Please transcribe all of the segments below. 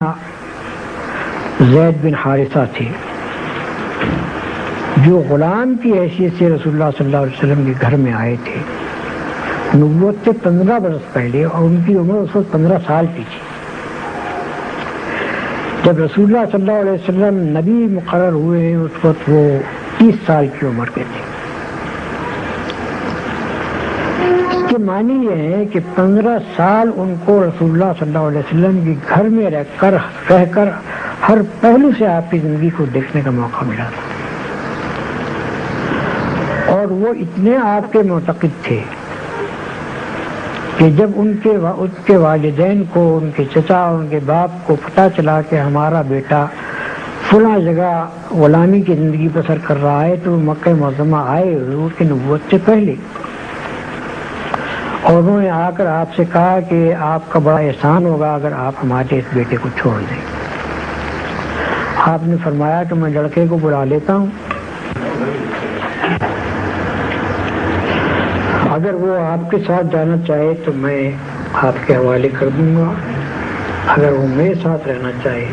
زید بن حارثہ تھے جو غلام کی حیثیت سے رسول اللہ صلی اللہ علیہ وسلم کے گھر میں آئے تھے نبوت سے 15 برس پہلے، اور ان کی عمر اس وقت 15 سال کی تھی۔ جب رسول اللہ صلی اللہ علیہ وسلم نبی مقرر ہوئے ہیں اس وقت وہ 30 سال کی عمر کے تھے۔ اس کے معنی یہ ہے کہ 15 سال ان کو رسول اللہ صلی اللہ علیہ وسلم کے گھر میں رہ کر ہر پہلو سے آپ کی زندگی کو دیکھنے کا موقع ملا تھا، اور وہ اتنے آپ کے معتقد تھے کہ جب ان کے والدین کو، ان کے چچا اور ان کے باپ کو پتہ چلا کہ ہمارا بیٹا فلاں جگہ غلامی کی زندگی بسر کر رہا ہے، تو وہ مکہ معظمہ آئے حضور کی نبوت سے پہلے، اور انہوں نے آ کر آپ سے کہا کہ آپ کا بڑا احسان ہوگا اگر آپ ہمارے اس بیٹے کو چھوڑ دیں۔ آپ نے فرمایا کہ میں لڑکے کو بلا لیتا ہوں، اگر وہ آپ کے ساتھ جانا چاہے تو میں آپ کے حوالے کر دوں گا، اگر وہ میرے ساتھ رہنا چاہے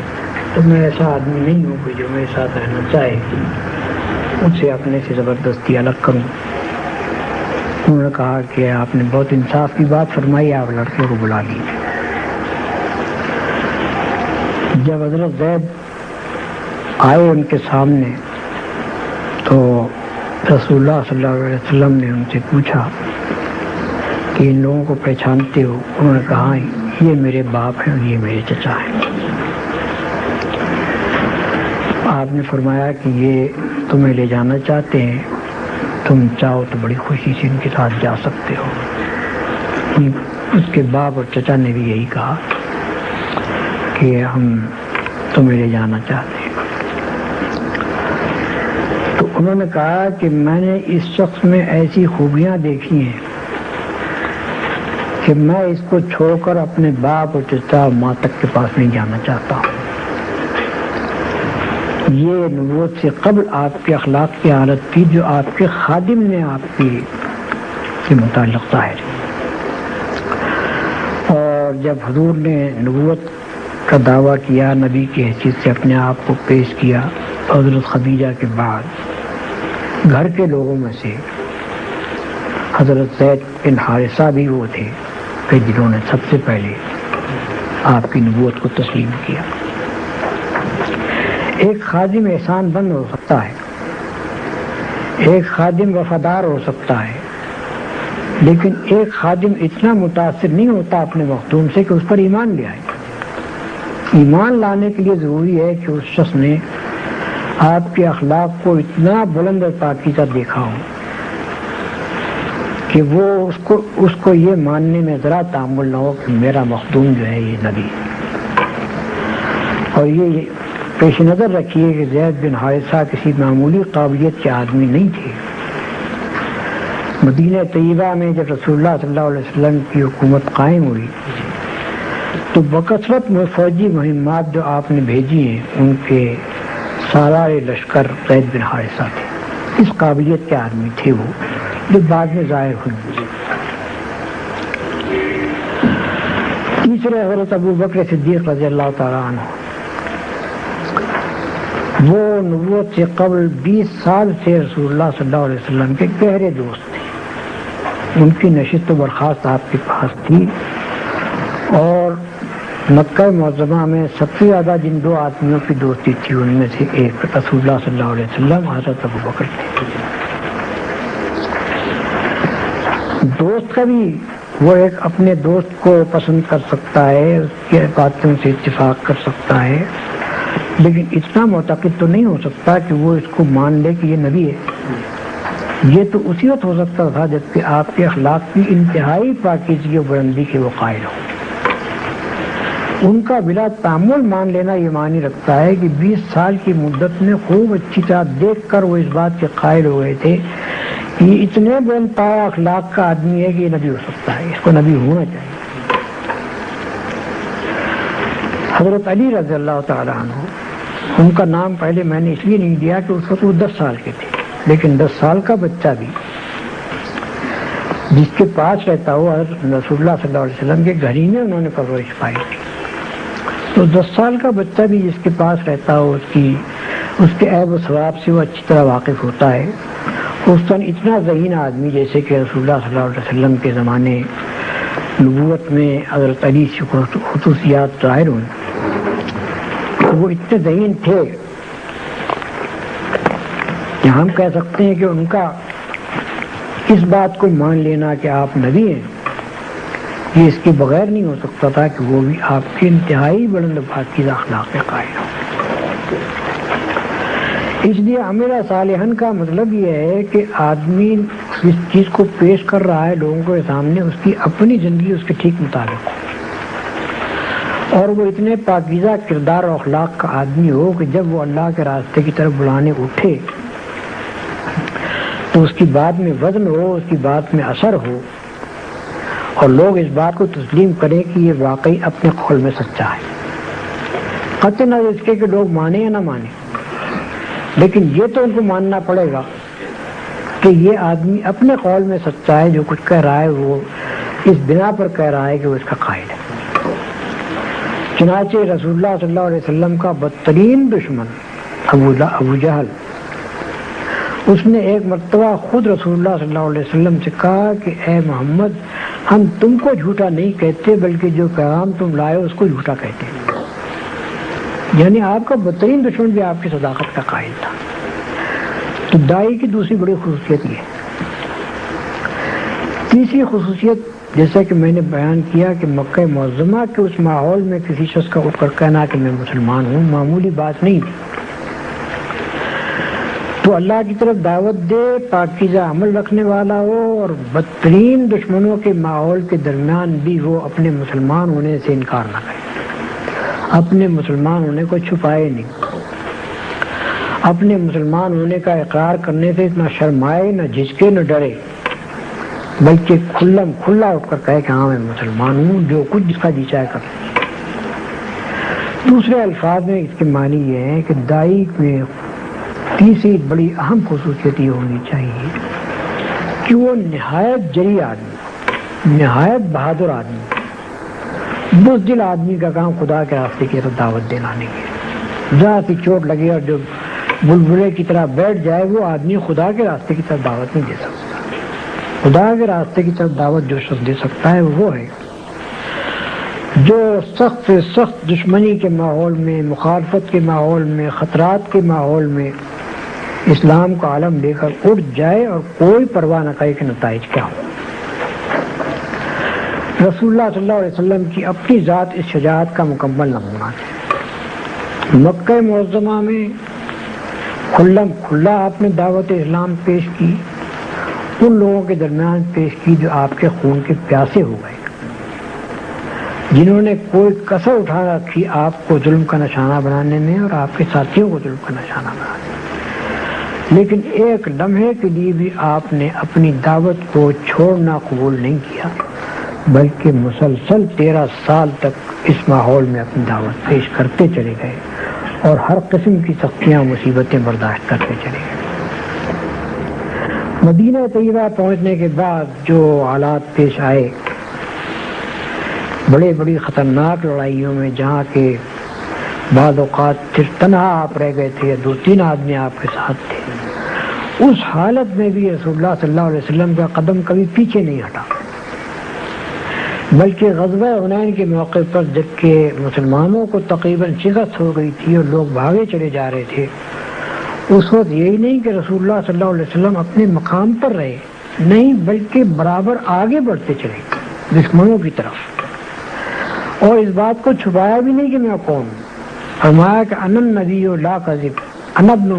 تو میں ایسا آدمی نہیں ہوں کہ جو میرے ساتھ رہنا چاہے اسے اپنے سے زبردستی الگ کروں۔ انہوں نے کہا کہ آپ نے بہت انصاف کی بات فرمائی، آپ لڑکے کو بلا لیجیے۔ جب حضرت زید آئے ان کے سامنے تو رسول اللہ صلی اللہ علیہ وسلم نے ان سے پوچھا کہ ان لوگوں کو پہچانتے ہو؟ انہوں نے کہا یہ میرے باپ ہیں اور یہ میرے چچا ہیں۔ آپ نے فرمایا کہ یہ تمہیں لے جانا چاہتے ہیں، تم چاہو تو بڑی خوشی سے ان کے ساتھ جا سکتے ہو۔ اس کے باپ اور چچا نے بھی یہی کہا کہ ہم تمہیں لے جانا چاہتے ہیں۔ تو انہوں نے کہا کہ میں نے اس شخص میں ایسی خوبیاں دیکھی ہیں کہ میں اس کو چھوڑ کر اپنے باپ اور چچا اور ماں تک کے پاس نہیں جانا چاہتا ہوں۔ یہ نبوت سے قبل آپ کے اخلاق کی حالت تھی جو آپ کے خادم نے آپ کے متعلق ظاہر ہے۔ اور جب حضور نے نبوت کا دعویٰ کیا، نبی کی حیثیت سے اپنے آپ کو پیش کیا، حضرت خدیجہ کے بعد گھر کے لوگوں میں سے حضرت زید بن حارثہ بھی وہ تھے کہ جنہوں نے سب سے پہلے آپ کی نبوت کو تسلیم کیا۔ ایک خادم احسان بند ہو سکتا ہے، ایک خادم وفادار ہو سکتا ہے، لیکن ایک خادم اتنا متاثر نہیں ہوتا اپنے مخدوم سے کہ اس پر ایمان لے آئے۔ ایمان لانے کے لیے ضروری ہے کہ اس شخص نے آپ کے اخلاق کو اتنا بلند اور پاکیزہ دیکھا ہو کہ وہ اس کو یہ ماننے میں ذرا تأمل نہ ہو کہ میرا مخدوم جو ہے یہ نبی ہے۔ اور یہ پیش نظر رکھیے کہ زید بن حارثہ کسی معمولی قابلیت کے آدمی نہیں تھے۔ مدینہ طیبہ میں جب رسول اللہ صلی اللہ علیہ وسلم کی حکومت قائم ہوئی تو بکثرت فوجی مہمات جو آپ نے بھیجی ہیں ان کے سالار لشکر زید بن حارثہ تھے۔ اس قابلیت کے آدمی تھے وہ، جو بعد میں ظاہر ہوئی۔ تیسرے حضرت ابو بکر صدیق رضی اللہ تعالیٰ عنہ، وہ نبوت سے قبل 20 سال سے رسول اللہ صلی اللہ علیہ وسلم کے گہرے دوست تھے۔ ان کی نشست و برخاست آپ کے پاس تھی، اور مکہ معظمہ میں سب سے زیادہ جن 2 آدمیوں کی دوستی تھی ان میں سے ایک رسول اللہ صلی اللہ علیہ وسلم حضرت ابو بکر تھے۔ دوست کا بھی وہ ایک اپنے دوست کو پسند کر سکتا ہے، اس کی باتوں سے اتفاق کر سکتا ہے، لیکن اتنا معتقد تو نہیں ہو سکتا کہ وہ اس کو مان لے کہ یہ نبی ہے۔ یہ تو اسی وقت ہو سکتا تھا جبکہ آپ کے اخلاق کی انتہائی پاکیزگی و بلندی کے وہ قائل ہوں۔ ان کا بلا تعامل مان لینا یہ معنی رکھتا ہے کہ 20 سال کی مدت میں خوب اچھی طرح دیکھ کر وہ اس بات کے قائل ہو گئے تھے کہ یہ اتنے بلند پایا اخلاق کا آدمی ہے کہ یہ نبی ہو سکتا ہے، اس کو نبی ہونا چاہیے۔ حضرت علی رضی اللہ تعالیٰ عنہ، ان کا نام پہلے میں نے اس لیے نہیں دیا کہ اس وقت وہ 10 سال کے تھے، لیکن 10 سال کا بچہ بھی جس کے پاس رہتا ہو، رسول اللہ صلی اللہ علیہ وسلم کے گھر ہی میں انہوں نے پرورش پائی تھی۔ تو 10 سال کا بچہ بھی جس کے پاس رہتا ہو اس کے عیب و ثواب سے وہ اچھی طرح واقف ہوتا ہے. خصوصاً اتنا ذہین آدمی جیسے کہ رسول اللہ صلی اللہ علیہ وسلم کے زمانے نبوت میں حضرت علی سے خصوصیات ظاہر ہوئیں. وہ اتنے ذہین تھے کہ ہم کہہ سکتے ہیں کہ ان کا اس بات کو مان لینا کہ آپ نبی ہیں یہ اس کے بغیر نہیں ہو سکتا تھا کہ وہ بھی آپ کے انتہائی بلند پاکیزہ اخلاق کے قائل ہو. اس لیے عمل صالحاً کا مطلب یہ ہے کہ آدمی اس چیز کو پیش کر رہا ہے لوگوں کے سامنے اس کی اپنی زندگی اس کے ٹھیک مطابق ہو اور وہ اتنے پاکیزہ کردار اور اخلاق کا آدمی ہو کہ جب وہ اللہ کے راستے کی طرف بلانے اٹھے تو اس کی بات میں وزن ہو، اس کی بات میں اثر ہو اور لوگ اس بات کو تسلیم کریں کہ یہ واقعی اپنے قول میں سچا ہے. قطع نظر اس کے کہ لوگ مانیں یا نہ مانیں، لیکن یہ تو ان کو ماننا پڑے گا کہ یہ آدمی اپنے قول میں سچا ہے. جو کچھ کہہ رہا ہے وہ اس بنا پر کہہ رہا ہے کہ وہ اس کا قائل ہے. چنانچہ رسول اللہ صلی اللہ علیہ وسلم کا بدترین دشمن ابو جہل، اس نے ایک مرتبہ خود رسول اللہ صلی اللہ علیہ وسلم سے کہا کہ اے محمد ہم تم کو جھوٹا نہیں کہتے بلکہ جو پیغام تم لائے اس کو جھوٹا کہتے ہیں. یعنی آپ کا بدترین دشمن بھی آپ کی صداقت کا قائل تھا. تو داعی کی دوسری بڑی خصوصیت یہ ہے. تیسری خصوصیت جیسا کہ میں نے بیان کیا کہ مکہ معظمہ کے اس ماحول میں کسی شخص کا اٹھ کر کہنا کہ میں مسلمان ہوں معمولی بات نہیں تھی. تو اللہ کی طرف دعوت دے، پاکیزہ عمل رکھنے والا ہو اور بدترین دشمنوں کے ماحول کے درمیان بھی وہ اپنے مسلمان ہونے سے انکار نہ کرے، اپنے مسلمان ہونے کو چھپائے نہیں، اپنے مسلمان ہونے کا اقرار کرنے سے نہ شرمائے نہ جھجکے نہ ڈرے، بلکہ کھلا اٹھ کر کہے کہ ہاں میں مسلمان ہوں، جو کچھ جس کا جی چاہے کر. دوسرے الفاظ میں اس کے معنی یہ ہے کہ داعی میں تیسری بڑی اہم خصوصیت یہ ہونی چاہیے کہ وہ نہایت جری آدمی، نہایت بہادر آدمی، بزدل آدمی کا کام خدا کے راستے کی طرف دعوت دینا نہیں ہے. ذرا سی چوٹ لگے اور جو بلبلے کی طرح بیٹھ جائے وہ آدمی خدا کے راستے کی طرف دعوت نہیں دے سکتا. خدا کے راستے کی طرف دعوت جو شخص دے سکتا ہے وہ ہے جو سخت سے سخت دشمنی کے ماحول میں، مخالفت کے ماحول میں، خطرات کے ماحول میں اسلام کا علم لے کر اٹھ جائے اور کوئی پرواہ نہ کرے کہ نتائج کیا ہو. رسول اللہ صلی اللہ علیہ وسلم کی اپنی ذات اس شجاعت کا مکمل نمونہ ہے. مکہ معظمہ میں کھلا آپ نے دعوت اسلام پیش کی، ان لوگوں کے درمیان پیش کی جو آپ کے خون کے پیاسے ہو گئے، جنہوں نے کوئی کسر اٹھا رکھی آپ کو ظلم کا نشانہ بنانے میں اور آپ کے ساتھیوں کو ظلم کا نشانہ بنانے میں. لیکن ایک لمحے کے لیے بھی آپ نے اپنی دعوت کو چھوڑنا قبول نہیں کیا، بلکہ مسلسل 13 سال تک اس ماحول میں اپنی دعوت پیش کرتے چلے گئے اور ہر قسم کی سختیاں مصیبتیں برداشت کرتے چلے گئے. مدینہ طیبہ پہنچنے کے بعد جو حالات پیش آئے، بڑی خطرناک لڑائیوں میں جہاں کے بعض اوقات صرف تنہا آپ رہ گئے تھے یا 2-3 آدمی آپ کے ساتھ تھے، اس حالت میں بھی رسول اللہ صلی اللہ علیہ وسلم کا قدم کبھی پیچھے نہیں ہٹا، بلکہ غزوہ حنین کے موقع پر جب کہ مسلمانوں کو تقریباً شکست ہو گئی تھی اور لوگ بھاگے چلے جا رہے تھے، اس وقت یہی نہیں کہ رسول اللہ صلی اللہ علیہ وسلم اپنے مقام پر رہے، نہیں بلکہ برابر آگے بڑھتے چلے دشمنوں کی طرف، اور اس بات کو چھپایا بھی نہیں کہ میں کون ہوں. فرمایا کہ انا النبی لا کذب، انا ابن